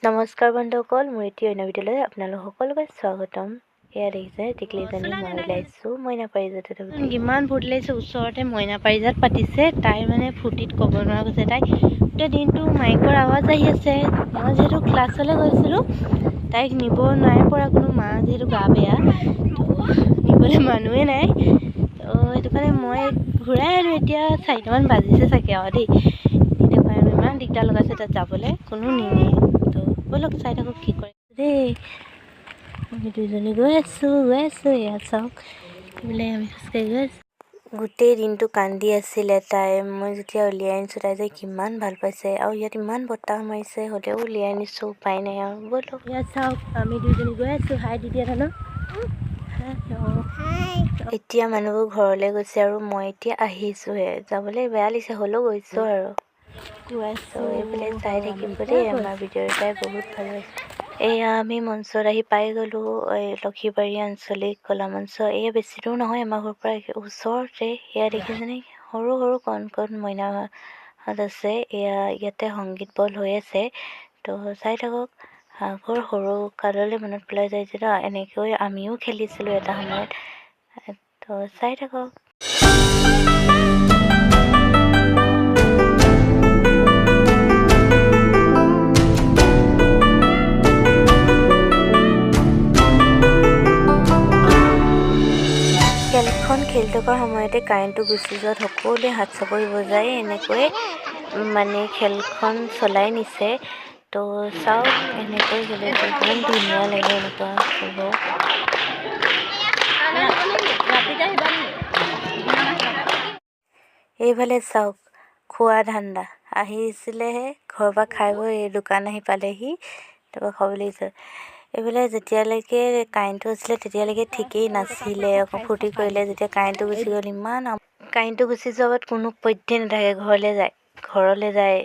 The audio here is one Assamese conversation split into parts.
নমস্কাৰ বন্ধুসকল, মোৰ এটি অন্য ভিডিঅ'লৈ আপোনালোক সকলোকে স্বাগতম। এয়া দেখিছে টিকলিজনী মই ওলাইছোঁ মইনা পাৰিজাতত। কিমান ফূৰ্তি লাগিছে, ওচৰতে মইনা পাৰিজাত পাতিছে। তাই মানে ফূৰ্তিত ক'ব নোৱাৰা গৈছে। তাই গোটেই দিনটো মাইকৰ আৱাজ আহি আছে। মই যিহেতু ক্লাছলৈ গৈছিলোঁ, তাইক নিব নাই পৰা, কোনো মা যিহেতু গা বেয়া, তো নিবলৈ মানুহে নাই। তো সেইটো কাৰণে মই ঘূৰাই আনো। এতিয়া 4টামান বাজিছে চাগে আৰু দেই। দেখুৱাই আনো, ইমান দিগদাৰ লগাইছে তাত যাবলৈ, কোনো নিনিয়ে। তো ব'লক চাই থাকক কি কৰে দেই। আমি দুইজনী গৈ আছোঁ। এয়া চাওক, বোলে আমি খোজকাঢ়ি গৈ আছোঁ। গোটেই দিনটো কান্দি আছিলে তাই। মই যেতিয়া উলিয়াই আনিছোঁ, তাই যে কিমান ভাল পাইছে। আৰু ইয়াত ইমান বতাহ মাৰিছে, হ'লেও উলিয়াই আনিছোঁ, উপায় নাই আৰু। ব'লক ইয়াত চাওক, আমি দুইজনী গৈ আছোঁ। হাই দি দিয়া জানো। এতিয়া মানুহবোৰ ঘৰলৈ গৈছে আৰু মই এতিয়া আহিছোঁহে। যাবলৈ বেয়া লাগিছে, হ'লেও গৈছোঁ আৰু এইফালে চাই থাকিব দেই। আমাৰ ভিডিঅ' চাই বহুত ভাল লাগিছে। এয়া আমি মঞ্চত আহি পাই গ'লোঁ। এই লক্ষীবাৰী আঞ্চলিক কলা মঞ্চ। এয়া বেছি দূৰ নহয় আমাৰ ঘৰৰ পৰা, ওচৰতে। এয়া দেখিছেনে, সৰু সৰু কণ কণ মইনাহঁত আছে। এয়া ইয়াতে সংগীত বল হৈ আছে। তো চাই থাকক। আগৰ সৰু কাললৈ মনত পেলাই যায় যে এনেকৈ আমিও খেলিছিলোঁ এটা সময়ত। তো চাই থাকক। খেলখন খেলি থকাৰ সময়তে কাৰেণ্টটো গুচি যোৱাত সকলোৱে হাত চাপৰি বজাই এনেকৈ মানে খেলখন চলাই নিছে। তো চাওক, এনেকৈ গ'লে ইমান ধুনীয়া লাগে। এনেকুৱা হ'ব। এইফালে চাওক, খোৱা ধান্দা আহিছিলেহে, ঘৰৰ পৰা খাই বৈ এই দোকান আহি পালেহি। তাৰপৰা খাব লাগিছে। এইফালে যেতিয়ালৈকে কাৰেণ্টটো আছিলে তেতিয়ালৈকে ঠিকেই নাছিলে, আকৌ ফূৰ্তি কৰিলে। যেতিয়া কাৰেণ্টটো গুচি গ'ল, কাৰেণ্টটো গুচি যোৱাত কোনো পধ্যে নাথাকে, ঘৰলৈ যায়।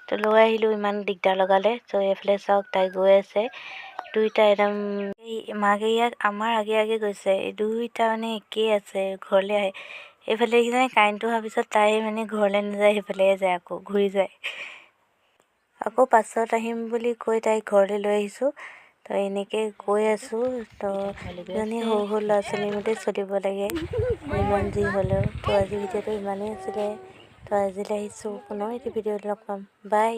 তো লৈ আহিলোঁ, ইমান দিগদাৰ লগালে। তো এইফালে চাওক, তাই গৈ আছে। দুইটা একদম মাকে ইয়াক আমাৰ আগে আগে গৈছে। দুইটা মানে একেই আছে, ঘৰলৈ আহে। এইফালে দেখিছেনে, কাৰেণ্টটো হোৱাৰ পিছত তাই মানে ঘৰলৈ নাযায়, সেইফালে যায়, আকৌ ঘূৰি যায়। আকৌ পাছত আহিম বুলি কৈ তাইক ঘৰলৈ লৈ আহিছোঁ। তো এনেকৈ গৈ আছোঁ। তো ইমানেই সৰু সৰু ল'ৰা ছোৱালীৰ মতে চলিব লাগে, যিমান যি হ'লেও। তো আজি ভিডিঅ'টো ইমানেই আছিলে। তো আজিলৈ আহিছোঁ, পুনৰ এটি ভিডিঅ'ত লগ পাম। বাই।